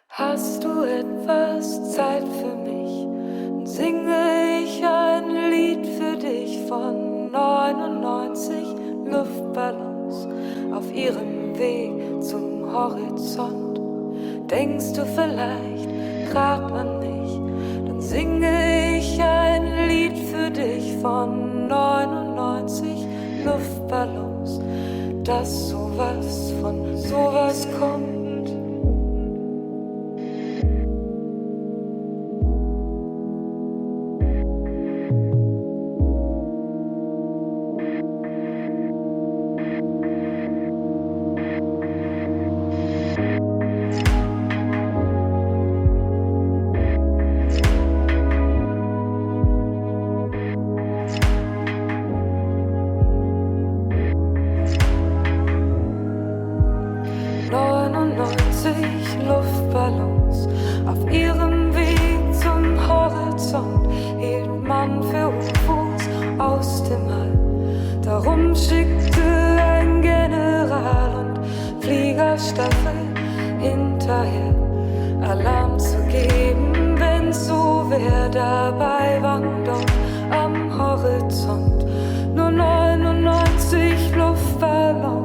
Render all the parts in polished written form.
Hast du etwas Zeit für mich? Dann singe ich ein Lied für dich von 99 Luftballons auf ihrem Weg zum Horizont. Denkst du vielleicht grad an mich? Dann singe ich ein Lied für dich von 99 Luftballons, dass sowas von sowas kommt. 99 Luftballons auf ihrem Weg zum Horizont hielt man für UFOs aus dem All. Darum schickte ein General und Fliegerstaffel hinterher, Alarm zu geben, wenn's so wär. Dabei waren dort am Horizont nur 99 Luftballons.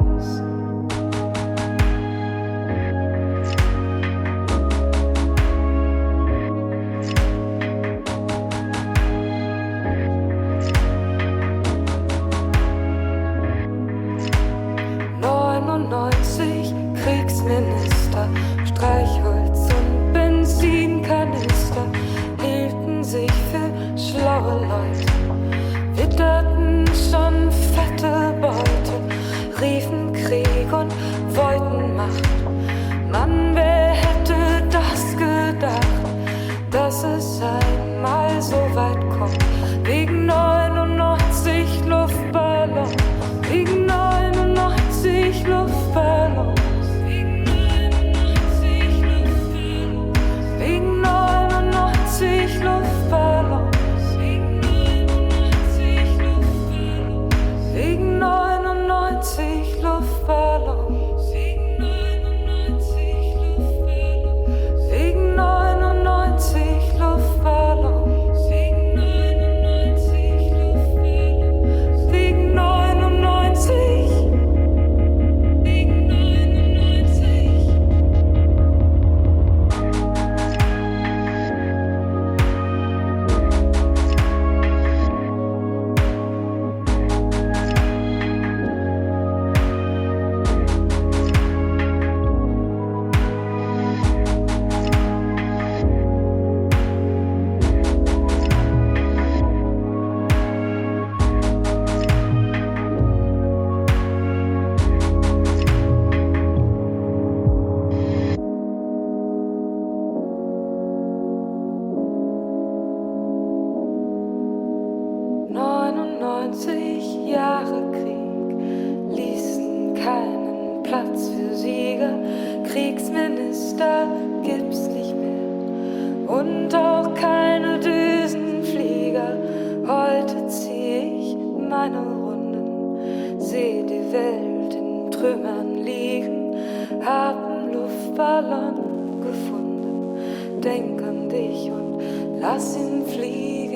99 Kriegsminister, Streichholz und Benzinkanister hielten sich für schlaue Leute, witterten schon fette Beute, riefen Krieg und wollten Macht. Mann, wer hätte das gedacht, dass es einmal so weit kommt? Wegen 99 Luftballons, wegen 99 Luftballons, wegen 99 Luftballons, wegen 99 Luftballons, wegen 99 Luftballons, wegen 99 Luftballons, wegen 99 Luftballons, wegen 99 Luftballons, wegen 99. Jahre Krieg ließen keinen Platz für Sieger. Kriegsminister gibt's nicht mehr und auch keine Düsenflieger. Heute zieh ich meine Runden, seh die Welt in Trümmern liegen, hab 'n Luftballon gefunden, denk an dich und lass ihn fliegen.